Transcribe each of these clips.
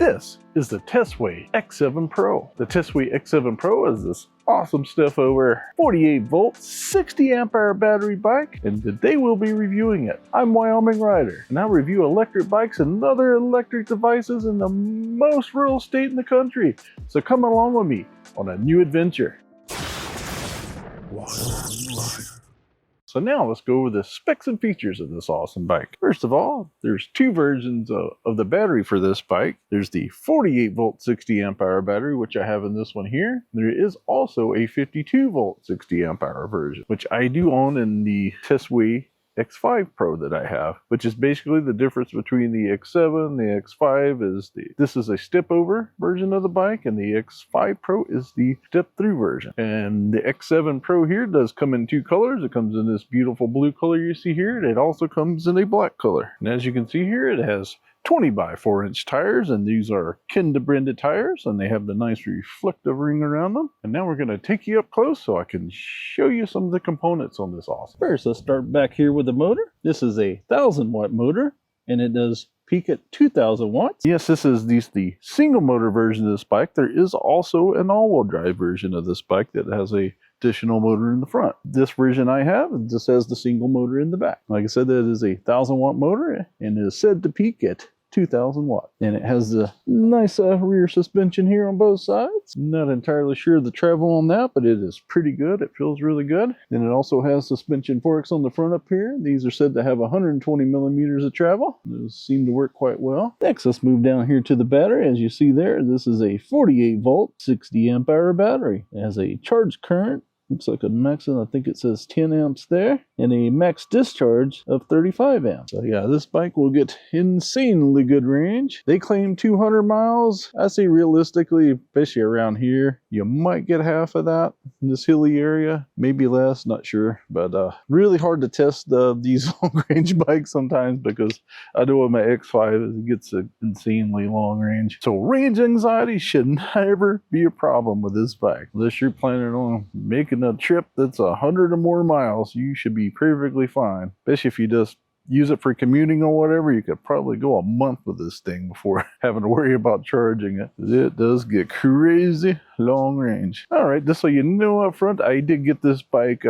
This is the Tesway X7 Pro. The Tesway X7 Pro is this awesome stuff over 48 volt, 60 amp hour battery bike, and today we'll be reviewing it. I'm Wyoming Rider, and I'll review electric bikes and other electric devices in the most rural state in the country. So come along with me on a new adventure. So now let's go over the specs and features of this awesome bike. First of all, there's two versions of the battery for this bike. There's the 48 volt 60 amp hour battery, which I have in this one here. There is also a 52 volt 60 amp hour version, which I do own in the Tesway X5 Pro that I have, which is basically the difference between the X7, the X5 is this is a step over version of the bike, and the X5 Pro is the step through version. And the X7 Pro here does come in two colors. It comes in this beautiful blue color you see here, and it also comes in a black color. And as you can see here, it has 20 by 4 inch tires, and these are Kenda branded tires, and they have the nice reflective ring around them. And now we're going to take you up close so I can show you some of the components on this awesome. First, let's start back here with the motor. This is a 1000 watt motor, and it does peak at 2000 watts. Yes, this is the single motor version of this bike. There is also an all-wheel drive version of this bike that has a additional motor in the front. This version I have just has the single motor in the back. Like I said, that is a 1000 watt motor, and it is said to peak at 2000 watts. And it has the nice rear suspension here on both sides. Not entirely sure of the travel on that, but it is pretty good. It feels really good. And it also has suspension forks on the front up here. These are said to have 120 millimeters of travel. Those seem to work quite well. Next, let's move down here to the battery. As you see there, this is a 48 volt 60 amp hour battery. It has a charge current, looks like a max, I think it says 10 amps there, and a max discharge of 35 amps. So yeah, this bike will get insanely good range. They claim 200 miles. I say realistically, especially around here, you might get half of that in this hilly area, maybe less, not sure. But really hard to test these long range bikes sometimes, because I know with my X5 it gets an insanely long range. So range anxiety should never be a problem with this bike. Unless you're planning on making a trip that's 100 or more miles, you should be perfectly fine. Especially if you just use it for commuting or whatever, you could probably go a month with this thing before having to worry about charging it. It does get crazy long range. All right, just so you know up front, I did get this bike.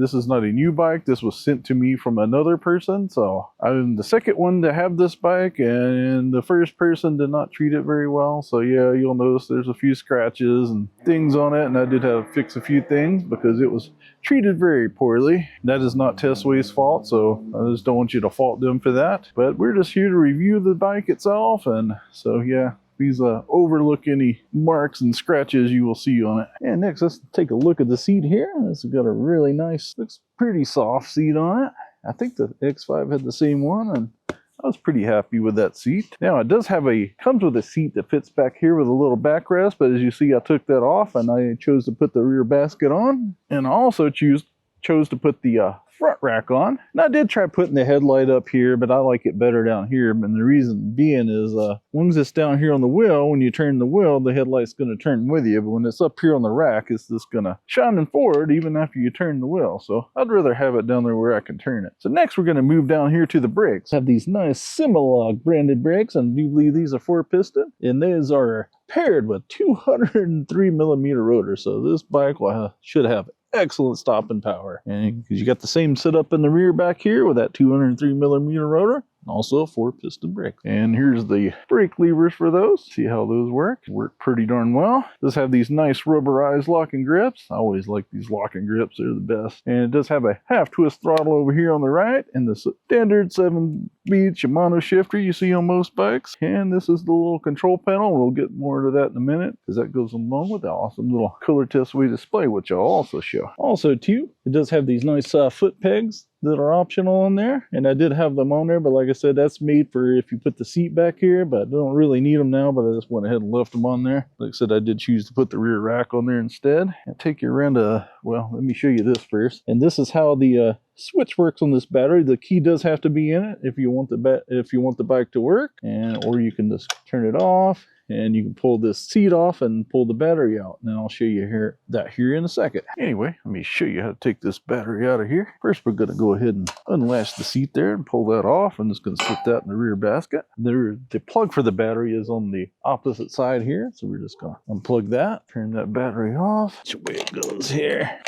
This is not a new bike. This was sent to me from another person. So I'm the second one to have this bike, and the first person did not treat it very well. So yeah, you'll notice there's a few scratches and things on it, and I did have to fix a few things because it was treated very poorly. That is not Tesway's fault, so I just don't want you to fault them for that. But we're just here to review the bike itself, and so yeah, please overlook any marks and scratches you will see on it. And next, let's take a look at the seat here. This has got a really nice, looks pretty soft seat on it. I think the X5 had the same one, and I was pretty happy with that seat. Now it does have comes with a seat that fits back here with a little backrest, but as you see, I took that off and I chose to put the rear basket on. And I also chose to put the front rack on. And I did try putting the headlight up here, but I like it better down here. And the reason being is once it's down here on the wheel, when you turn the wheel, the headlight's going to turn with you. But when it's up here on the rack, it's just going to shine forward even after you turn the wheel. So I'd rather have it down there where I can turn it. So next, we're going to move down here to the brakes. I have these nice Similog branded brakes, and I do believe these are 4-piston, and these are paired with 203 millimeter rotors. So this bike should have excellent stopping power, and you got the same setup in the rear back here with that 203 millimeter rotor, and also a 4-piston brake. And here's the brake levers for those. See how those work pretty darn well. Does have these nice rubberized locking grips. I always like these locking grips, they're the best. And it does have a half twist throttle over here on the right, and the standard 7-speed Shimano shifter you see on most bikes. And this is the little control panel. We'll get more into that in a minute, because that goes along with the awesome little color Tesway display, which I'll also show. Also too, it does have these nice foot pegs that are optional on there, and I did have them on there, but like I said, that's made for if you put the seat back here, but I don't really need them now, but I just went ahead and left them on there. Like I said, I did choose to put the rear rack on there instead. I'll take you around well, let me show you this first. And this is how the switch works on this battery. The key does have to be in it if you want the bike to work, or you can just turn it off. And you can pull this seat off and pull the battery out. And I'll show you that here in a second. Anyway, let me show you how to take this battery out of here. First, we're going to go ahead and unlatch the seat there and pull that off. I'm just going to slip that in the rear basket. The plug for the battery is on the opposite side here. So we're just going to unplug that, turn that battery off. That's the way it goes here.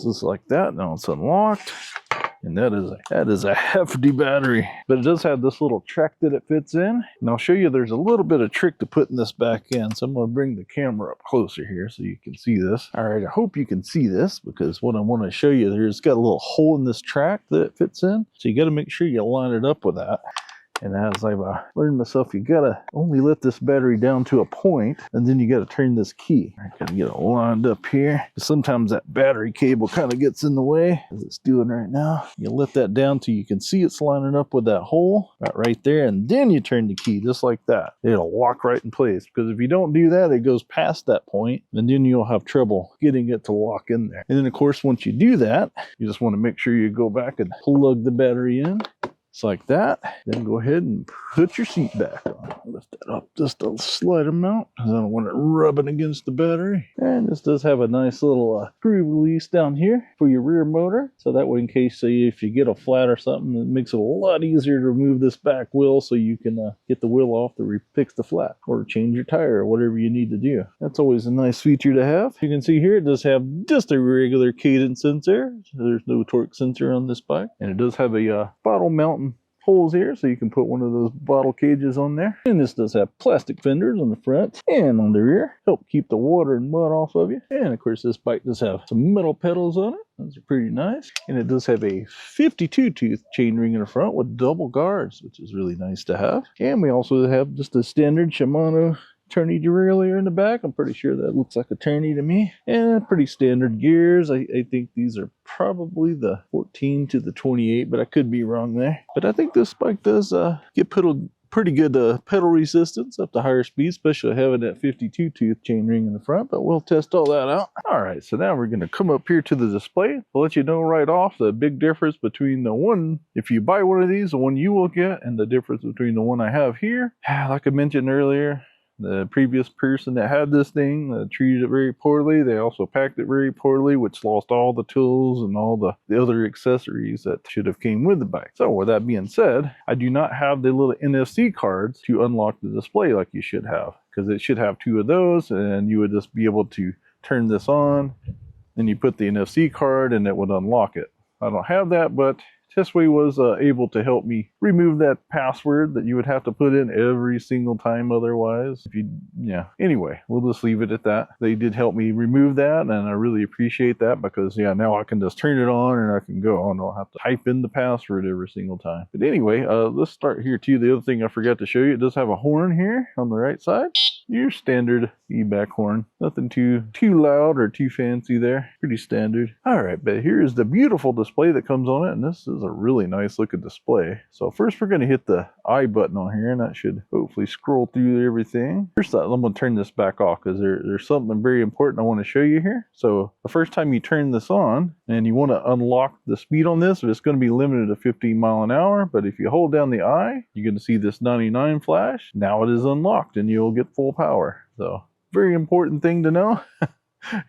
Just like that. Now it's unlocked. And that is a hefty battery, but it does have this little track that it fits in. And I'll show you there's a little bit of trick to putting this back in. So I'm going to bring the camera up closer here so you can see this. All right, I hope you can see this, because what I want to show you there is got a little hole in this track that it fits in. So you got to make sure you line it up with that. And as I've learned myself, you gotta only let this battery down to a point, and then you gotta turn this key. I gotta get it lined up here. Sometimes that battery cable kind of gets in the way, as it's doing right now. You let that down till you can see it's lining up with that hole right there, and then you turn the key just like that. It'll lock right in place, because if you don't do that, it goes past that point, and then you'll have trouble getting it to lock in there. And then, of course, once you do that, you just want to make sure you go back and plug the battery in. Just like that. Then go ahead and put your seat back on. Lift that up just a slight amount, because I don't want it rubbing against the battery. And this does have a nice little screw release down here for your rear motor. So that way, in case, say, if you get a flat or something, it makes it a lot easier to remove this back wheel so you can get the wheel off to fix the flat or change your tire or whatever you need to do. That's always a nice feature to have. You can see here it does have just a regular cadence sensor. So there's no torque sensor on this bike. And it does have a bottle mounting holes here, so you can put one of those bottle cages on there. And this does have plastic fenders on the front and on the rear, help keep the water and mud off of you. And of course, this bike does have some metal pedals on it. Those are pretty nice. And it does have a 52 tooth chainring in the front with double guards, which is really nice to have. And we also have just a standard Shimano tourney derailleur in the back. I'm pretty sure that looks like a tourney to me. And pretty standard gears. I think these are probably the 14 to the 28, but I could be wrong there. But I think this bike does get pretty good pedal resistance up to higher speeds, especially having that 52 tooth chainring in the front, but we'll test all that out. All right, so now we're going to come up here to the display. I'll let you know right off the big difference between the one, if you buy one of these, the one you will get, and the difference between the one I have here. Like I mentioned earlier, the previous person that had this thing treated it very poorly. They also packed it very poorly, which lost all the tools and all the other accessories that should have came with the bike. So with that being said, I do not have the little NFC cards to unlock the display like you should have, because it should have 2 of those, and you would just be able to turn this on, and you put the NFC card and it would unlock it. I don't have that, but Tesway was able to help me remove that password that you would have to put in every single time otherwise. Anyway, we'll just leave it at that. They did help me remove that, and I really appreciate that, because now I can just turn it on and I can go on. I'll have to type in the password every single time. But anyway, let's start here too. The other thing I forgot to show you, it does have a horn here on the right side. Your standard Ebike horn. Nothing too loud or too fancy there. Pretty standard. All right, but here is the beautiful display that comes on it, and this is a really nice looking display. So first we're going to hit the I button on here, and that should hopefully scroll through everything. First, I'm going to turn this back off, because there's something very important I want to show you here. So the first time you turn this on and you want to unlock the speed on this, it's going to be limited to 15 miles an hour. But if you hold down the I, you're going to see this 99 flash. Now it is unlocked and you'll get full power. So very important thing to know.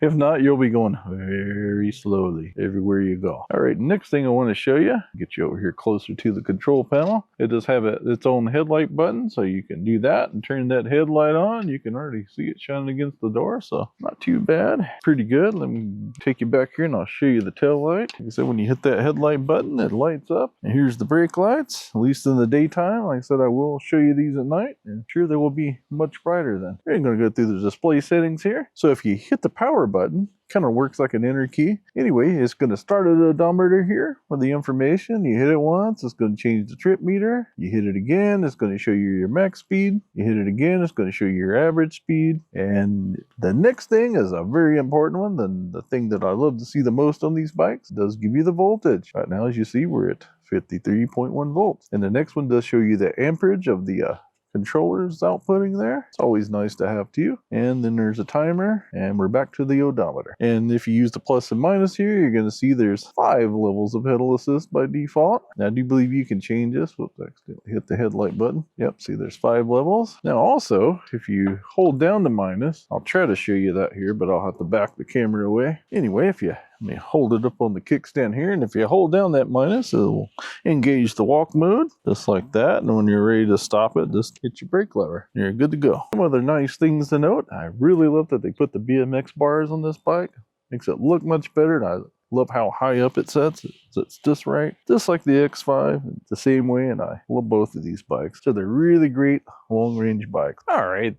If not, you'll be going very slowly everywhere you go. All right, next thing I want to show you, get you over here closer to the control panel. It does have its own headlight button, so you can do that and turn that headlight on. You can already see it shining against the door, so not too bad. Pretty good. Let me take you back here and I'll show you the tail light. Like I said, when you hit that headlight button, it lights up. And here's the brake lights, at least in the daytime. Like I said, I will show you these at night, and I'm sure they will be much brighter then. I'm going to go through the display settings here. So if you hit the power button, kind of works like an enter key. Anyway, it's going to start at the odometer here with the information. You hit it once, it's going to change the trip meter. You hit it again, it's going to show you your max speed. You hit it again, it's going to show you your average speed. And the next thing is a very important one, the thing that I love to see the most on these bikes. It does give you the voltage. Right now, as you see, we're at 53.1 volts. And the next one does show you the amperage of the controllers outputting there. It's always nice to have too. And then there's a timer, and we're back to the odometer. And if you use the plus and minus here, you're going to see there's 5 levels of pedal assist by default. Now I do believe you can change this. Whoops, I accidentally hit the headlight button. Yep, see there's 5 levels. Now also, if you hold down the minus, I'll try to show you that here, but I'll have to back the camera away. Anyway, if you hold it up on the kickstand here, and if you hold down that minus, it will engage the walk mode, just like that. And when you're ready to stop it, just hit your brake lever. You're good to go. Some other nice things to note, I really love that they put the BMX bars on this bike. Makes it look much better, and I love how high up it sets. It sits just right, just like the X5, the same way, and I love both of these bikes. So they're really great long-range bikes. All right,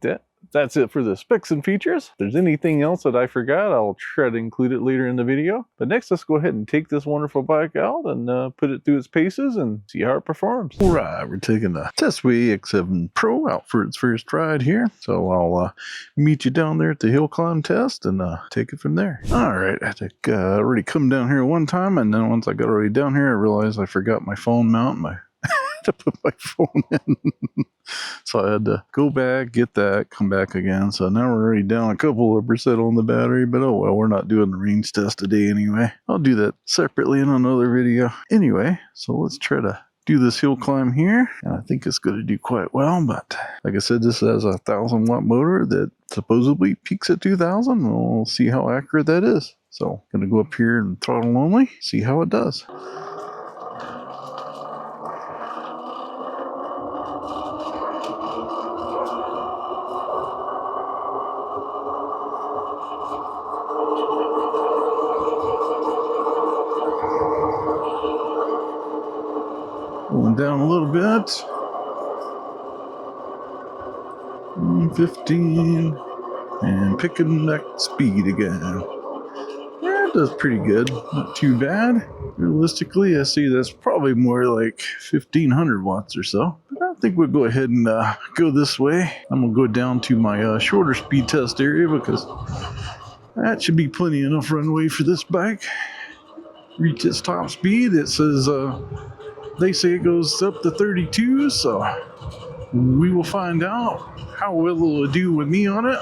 that's it for the specs and features. If there's anything else that I forgot, I'll try to include it later in the video. But next, let's go ahead and take this wonderful bike out and put it through its paces and see how it performs. All right, we're taking the Tesway X7 Pro out for its first ride here. So I'll meet you down there at the hill climb test and take it from there. All right, I think already come down here one time, and then once I got already down here, I realized I forgot my phone mount. To put my phone in. So I had to go back, get that, come back again. So now we're already down a couple of % on the battery, but oh well, we're not doing the range test today anyway. I'll do that separately in another video. Anyway, so let's try to do this hill climb here, and I think it's going to do quite well. But like I said, this has a 1,000-watt motor that supposedly peaks at 2,000. We'll see how accurate that is. So I'm going to go up here and throttle only, see how it does. Going down a little bit. 15. And picking that speed again. Yeah, it does pretty good. Not too bad. Realistically, I see that's probably more like 1,500 watts or so. But I think we'll go ahead and go this way. I'm going to go down to my shorter speed test area because that should be plenty enough runway for this bike. Reach its top speed. It says they say it goes up to 32, so we will find out how well it will do with me on it.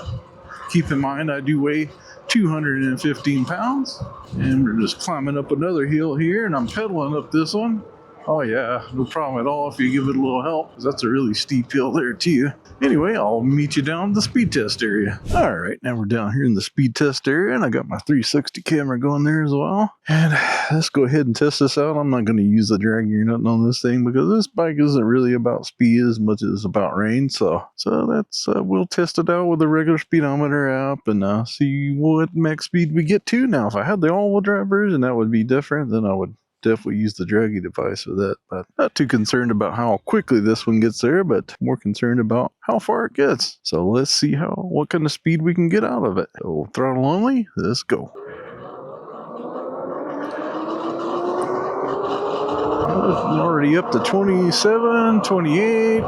Keep in mind, I do weigh 215 pounds, and we're just climbing up another hill here, and I'm pedaling up this one. Oh yeah, no problem at all if you give it a little help, because that's a really steep hill there too. Anyway, I'll meet you down at the speed test area. All right, now we're down here in the speed test area, and I got my 360 camera going there as well. And let's go ahead and test this out. I'm not going to use the draggy or nothing on this thing, because this bike isn't really about speed as much as it's about range. So that's we'll test it out with the regular speedometer app and see what max speed we get to. Now, if I had the all-wheel drive version, that would be different. Then I would definitely use the draggy device with that, but not too concerned about how quickly this one gets there, but more concerned about how far it gets. So let's see what kind of speed we can get out of it. So throttle only, let's go. I'm already up to 27, 28,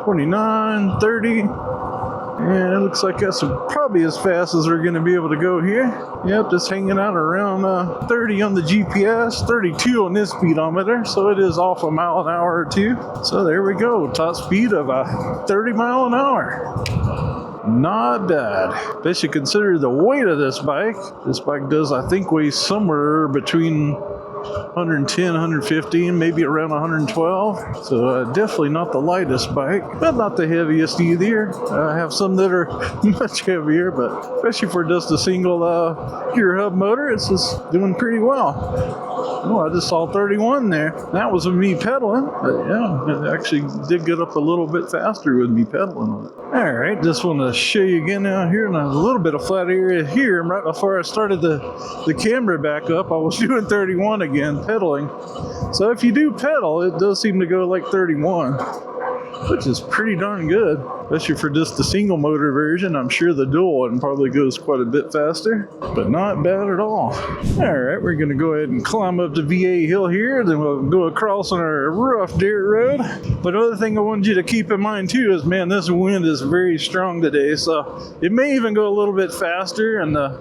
29, 30. And it looks like that's probably as fast as we're going to be able to go here. Yep, just hanging out around 30 on the GPS, 32 on this speedometer. So it is off a mile an hour or two. So there we go, top speed of 30 mile an hour. Not bad. Especially consider the weight of this bike. This bike does, I think, weigh somewhere between 110, 115, maybe around 112. So definitely not the lightest bike, but not the heaviest either. I have some that are much heavier, but especially for just a single gear hub motor, it's just doing pretty well. Oh, I just saw 31 there. That was with me pedaling, but yeah, it actually did get up a little bit faster with me pedaling on it. All right, just want to show you again out here, and a little bit of flat area here. Right before I started the camera back up, I was doing 31 again, pedaling. So if you do pedal, it does seem to go like 31, which is pretty darn good. especially for just the single motor version. I'm sure the dual one probably goes quite a bit faster, but not bad at all. All right, we're gonna go ahead and climb up the VA hill here, then we'll go across on our rough dirt road. But another thing I wanted you to keep in mind too is, man, this wind is very strong today, so it may even go a little bit faster and the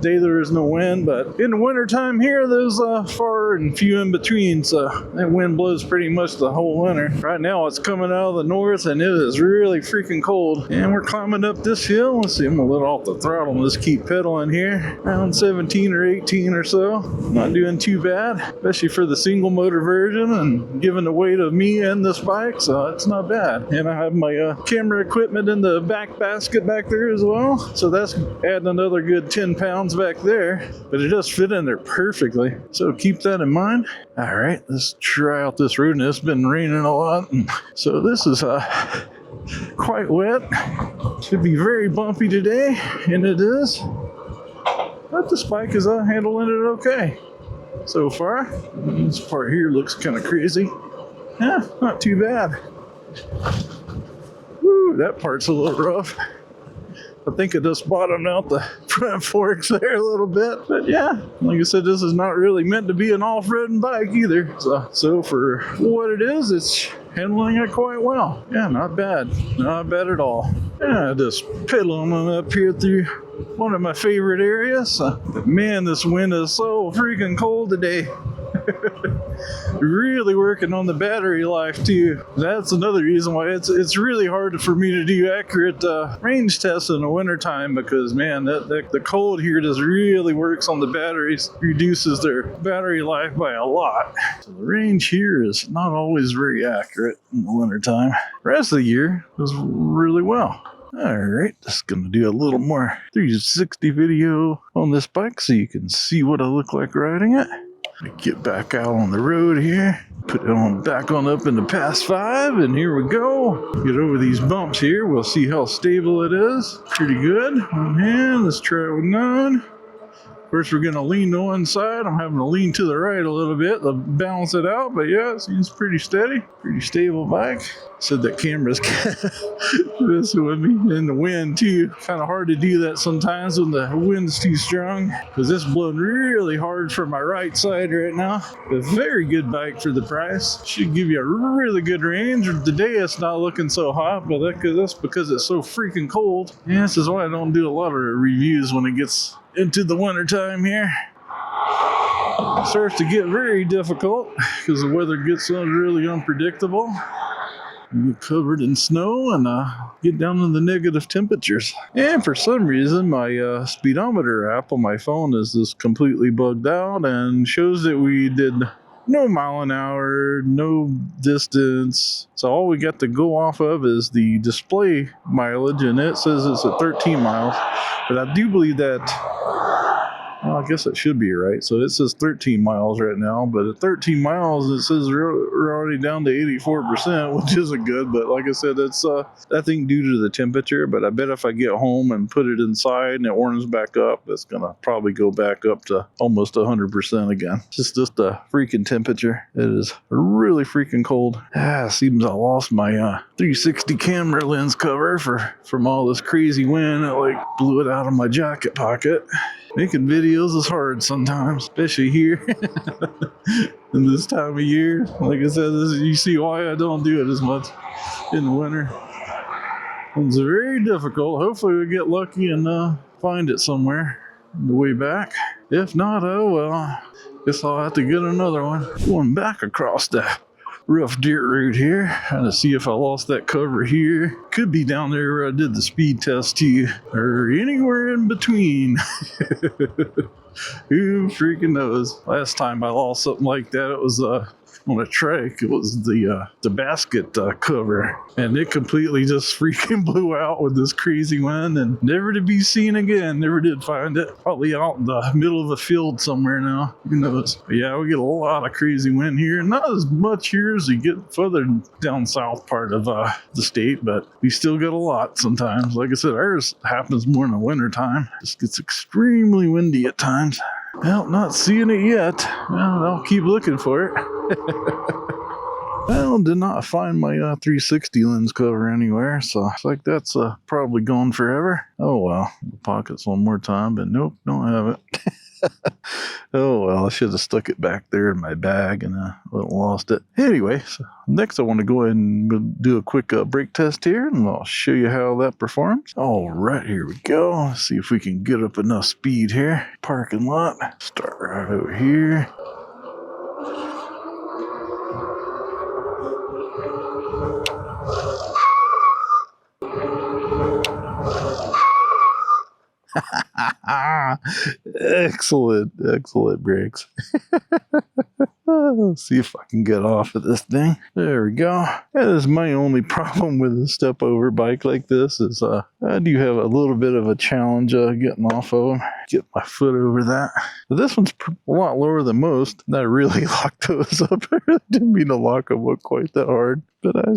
day there is no wind, but in the winter time here, there's far and few in between, so that wind blows pretty much the whole winter. Right now it's coming out of the north and it is really freaking cold, and we're climbing up this hill. Let's see, I'm gonna let off the throttle and just keep pedaling here, around 17 or 18 or so. Not doing too bad, especially for the single motor version and given the weight of me and this bike, so it's not bad. And I have my camera equipment in the back basket back there as well, so that's adding another good 10 pounds back there, but it does fit in there perfectly, so keep that in mind. All right, let's try out this road, and it's been raining a lot, and so this is quite wet. Should be very bumpy today, and it is, but this bike is handling it okay so far. This part here looks kind of crazy. Yeah, not too bad. Woo, that part's a little rough. I think it just bottomed out the front forks there a little bit. But yeah, like I said, this is not really meant to be an off-roading bike either. So for what it is, it's handling it quite well. Yeah, not bad. Not bad at all. Yeah, just pedaling on up here through one of my favorite areas. But man, this wind is so freaking cold today. Really working on the battery life too. That's another reason why it's really hard for me to do accurate range tests in the wintertime, because man, the cold here just really works on the batteries, reduces their battery life by a lot. So the range here is not always very accurate in the wintertime. The rest of the year does really well. Alright, just gonna do a little more 360 video on this bike so you can see what I look like riding it. Get back out on the road here, put it on back on up into Pass 5, and here we go. Get over these bumps here, we'll see how stable it is. Pretty good. One hand, let's try it with 9. First, we're going to lean to one side. I'm having to lean to the right a little bit to balance it out, but yeah, it seems pretty steady. Pretty stable bike. Said that camera's messing with me in the wind too. Kind of hard to do that sometimes when the wind's too strong, because it's blowing really hard from my right side right now. A very good bike for the price. Should give you a really good range. Today it's not looking so hot, but that's because it's so freaking cold. Yeah, this is why I don't do a lot of reviews when it gets into the winter time here. It starts to get very difficult because the weather gets really unpredictable. You get covered in snow and get down in the negative temperatures. And for some reason, my speedometer app on my phone is just completely bugged out and shows that we did no mile an hour, no distance. So all we got to go off of is the display mileage, and it says it's at 13 miles. But I do believe that, well, I guess it should be right. So it says 13 miles right now, but at 13 miles, it says we're already down to 84%, which isn't good. But like I said, it's I think due to the temperature. But I bet if I get home and put it inside and it warms back up, it's gonna probably go back up to almost 100% again. It's just the freaking temperature. It is really freaking cold. Seems I lost my 360 camera lens cover from all this crazy wind. It like blew it out of my jacket pocket. Making videos is hard sometimes, especially here in this time of year. Like I said, you see why I don't do it as much in the winter. It's very difficult. Hopefully we get lucky and find it somewhere on the way back. If not, oh well, guess I'll have to get another one. Going back across the rough dirt road here, trying to see if I lost that cover here. Could be down there where I did the speed test to you, or anywhere in between. Who freaking knows? Last time I lost something like that, it was on a trike. It was the basket cover, and it completely just freaking blew out with this crazy wind and never to be seen again. Never did find it. Probably out in the middle of a field somewhere now. Who knows? But yeah, we get a lot of crazy wind here. Not as much here as you get further down south part of the state, but we still get a lot sometimes. Like I said, ours happens more in the winter time. It gets extremely windy at times. Well, not seeing it yet. Well, I'll keep looking for it. Well, did not find my 360 lens cover anywhere, so it's like that's probably gone forever. Oh well, pockets one more time, but nope, don't have it. Oh well, I should have stuck it back there in my bag and lost it. Anyway, so next I want to go ahead and do a quick brake test here, and I'll show you how that performs. All right, here we go. Let's see if we can get up enough speed here. Parking lot. Start right over here. Excellent brakes. Let's see if I can get off of this thing. There we go. That is my only problem with a step over bike like this is I do have a little bit of a challenge getting off of them. Get my foot over that. But this one's a lot lower than most. And I really locked those up. I really didn't mean to lock them up quite that hard. But I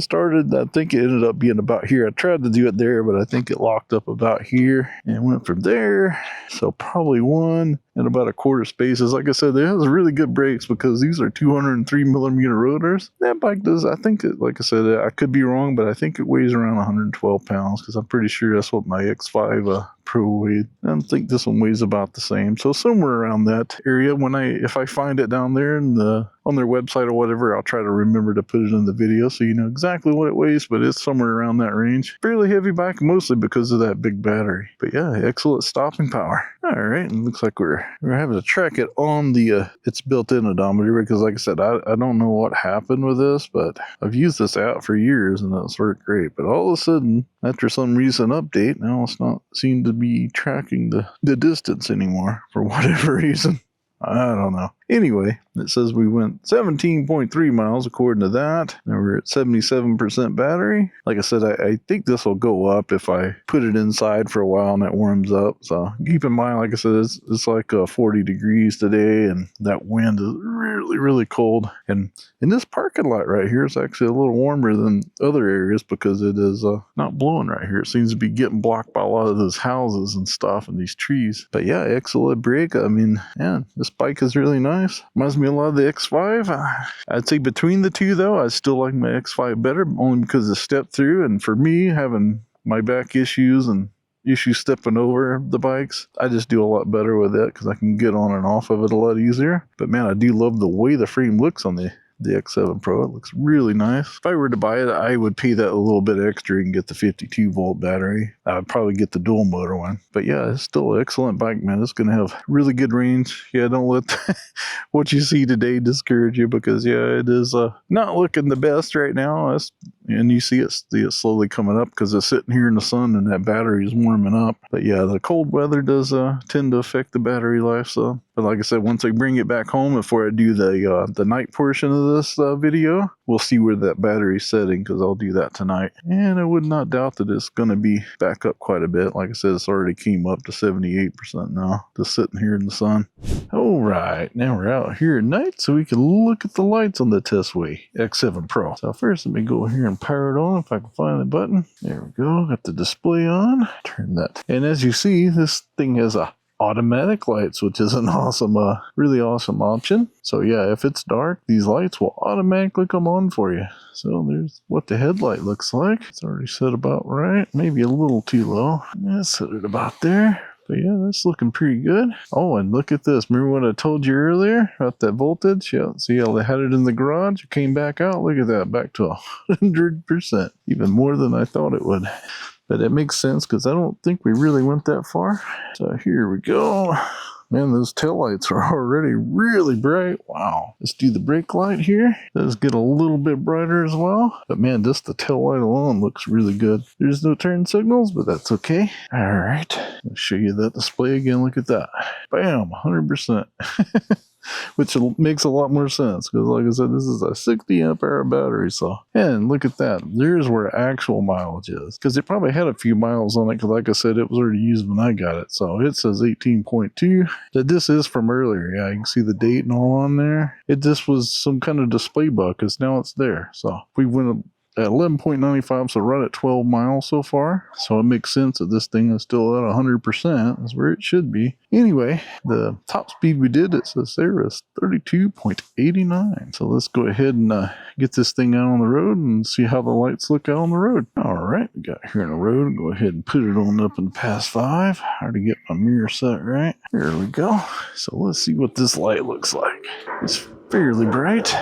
think it ended up being about here. I tried to do it there, but I think it locked up about here and went from there. So probably 1 and about 1/4 spaces. Like I said, it has really good brakes because these are 203 millimeter rotors. That bike does, I think, like I said, I could be wrong, but I think it weighs around 112 pounds because I'm pretty sure that's what my X5 Pro weighed. I think this one weighs about the same. So somewhere around that area. If I find it down there on their website or whatever, I'll try to remember to put it in the video so you know exactly what it weighs, but it's somewhere around that range. Fairly heavy bike, mostly because of that big battery. But yeah, excellent stopping power. All right, and looks like we're having to track it on the its built-in odometer because, like I said, I don't know what happened with this, but I've used this app for years and it's worked great. But all of a sudden, after some recent update, now it's not seem to be tracking the distance anymore for whatever reason. I don't know. Anyway, it says we went 17.3 miles according to that. And we're at 77% battery. Like I said, I think this will go up if I put it inside for a while and it warms up. So keep in mind, like I said, it's like 40 degrees today and that wind is really, really cold. And in this parking lot right here, it's actually a little warmer than other areas because it is not blowing right here. It seems to be getting blocked by a lot of those houses and stuff and these trees. But yeah, excellent brake. I mean, yeah, this bike is really nice. Reminds me a lot of the X5. I'd say between the two, though, I still like my X5 better, only because of step through. And for me, having my back issues and issues stepping over the bikes, I just do a lot better with it because I can get on and off of it a lot easier. But man, I do love the way the frame looks on the X7 Pro. It looks really nice. If I were to buy it, I would pay that a little bit extra and get the 52 volt battery. I would probably get the dual motor one. But yeah, it's still an excellent bike, man. It's going to have really good range. Yeah, don't let what you see today discourage you because yeah, it is not looking the best right now. And you see it slowly coming up because it's sitting here in the sun and that battery is warming up. But yeah, the cold weather does tend to affect the battery life. So, but like I said, once I bring it back home, before I do the night portion of this video, we'll see where that battery's setting because I'll do that tonight. And I would not doubt that it's going to be back up quite a bit. Like I said, it's already came up to 78% now, just sitting here in the sun. All right, now we're out here at night so we can look at the lights on the Tesway X7 Pro. So first, let me go here and power it on if I can find the button. There we go, got the display on. Turn that. And as you see, this thing has a automatic lights, which is an awesome, really awesome option. So yeah, if it's dark, these lights will automatically come on for you. So there's what the headlight looks like. It's already set about right, maybe a little too low. Let's set it about there. But yeah, that's looking pretty good. Oh, and look at this. Remember what I told you earlier about that voltage? Yeah, see how they had it in the garage? It came back out. Look at that, back to 100%. Even more than I thought it would. But it makes sense because I don't think we really went that far. So here we go. Man, those taillights are already really bright. Wow. Let's do the brake light here. Does get a little bit brighter as well. But man, just the tail light alone looks really good. There's no turn signals, but that's okay. All right. I'll show you that display again. Look at that. Bam, 100%. Which makes a lot more sense because, like I said, this is a 60 amp hour battery. So, and look at that. There's where actual mileage is because it probably had a few miles on it because, like I said, it was already used when I got it. So it says 18.2. That this is from earlier. Yeah, you can see the date and all on there. It just was some kind of display bug because now it's there. So if we went at 11.95, so right at 12 miles so far. So it makes sense that this thing is still at 100%. That's where it should be. Anyway, the top speed we did, it says there, is 32.89. So let's go ahead and get this thing out on the road and see how the lights look out on the road. All right, we got here on the road. Go ahead and put it on up in past 5. I already get my mirror set right. There we go. So let's see what this light looks like. It's fairly bright.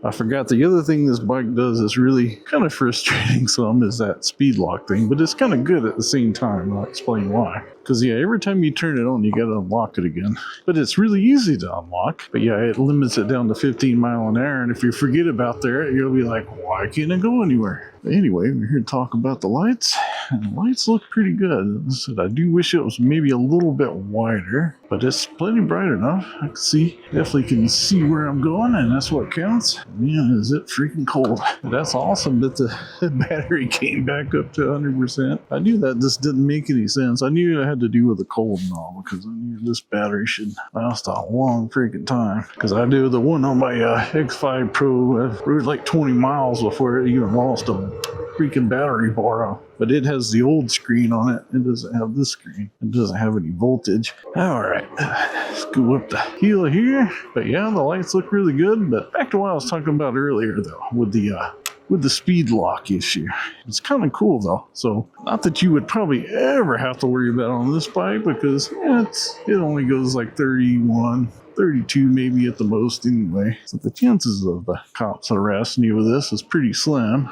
I forgot the other thing this bike does is really kind of frustrating some is that speed lock thing, but it's kind of good at the same time. I'll explain why. Because yeah, every time you turn it on, you got to unlock it again. But it's really easy to unlock. But yeah, it limits it down to 15 miles an hour. And if you forget about that, you'll be like, why can't it go anywhere? But anyway, we're here to talk about the lights. And the lights look pretty good. I do wish it was maybe a little bit wider, but it's plenty bright enough. I can see, definitely can see where I'm going, and that's what counts. Man, is it freaking cold. But that's awesome that the battery came back up to 100%. I knew that this didn't make any sense. I knew it had to do with the cold and all, because I knew this battery should last a long freaking time. Because I do the one on my X7 Pro, I rode like 20 miles before it even lost a freaking battery bar. But it has the old screen on it. It doesn't have this screen. It doesn't have any voltage. All right, let's go up the hill here. But yeah, the lights look really good. But back to what I was talking about earlier, though, with the speed lock issue. It's kind of cool though. So not that you would probably ever have to worry about on this bike, because yeah, it only goes like 31, 32 maybe at the most anyway. So the chances of the cops arresting you with this is pretty slim.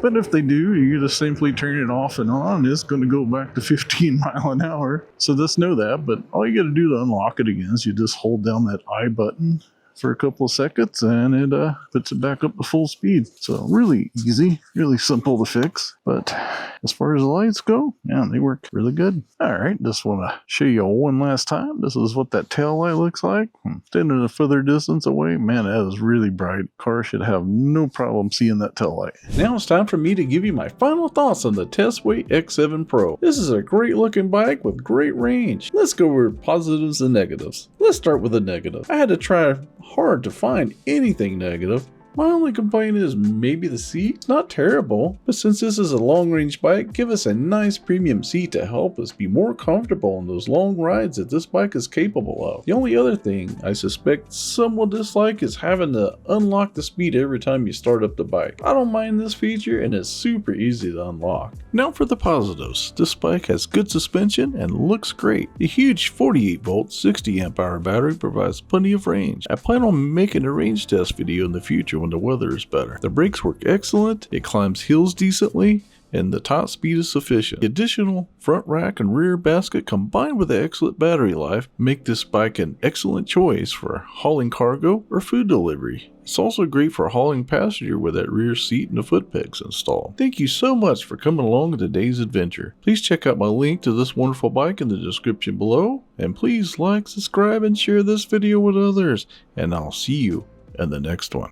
But if they do, you just simply turn it off and on. It's going to go back to 15 miles an hour. So just know that. But all you got to do to unlock it again is you just hold down that I button for a couple of seconds, and it puts it back up to full speed. So really easy, really simple to fix. But as far as the lights go, yeah, they work really good. All right, just want to show you one last time. This is what that tail light looks like. Standing a further distance away, man, that is really bright. Car should have no problem seeing that tail light. Now it's time for me to give you my final thoughts on the Tesway X7 Pro. This is a great looking bike with great range. Let's go over positives and negatives. Let's start with the negative. I had to try hard to find anything negative. My only complaint is maybe the seat. Not terrible, but since this is a long-range bike, give us a nice premium seat to help us be more comfortable on those long rides that this bike is capable of. The only other thing I suspect some will dislike is having to unlock the speed every time you start up the bike. I don't mind this feature, and it's super easy to unlock. Now for the positives. This bike has good suspension and looks great. The huge 48 volt 60 amp hour battery provides plenty of range. I plan on making a range test video in the future when the weather is better. The brakes work excellent, it climbs hills decently, and the top speed is sufficient. The additional front rack and rear basket combined with the excellent battery life make this bike an excellent choice for hauling cargo or food delivery. It's also great for hauling passenger with that rear seat and the foot pegs installed. Thank you so much for coming along in today's adventure. Please check out my link to this wonderful bike in the description below, and please like, subscribe, and share this video with others, and I'll see you in the next one.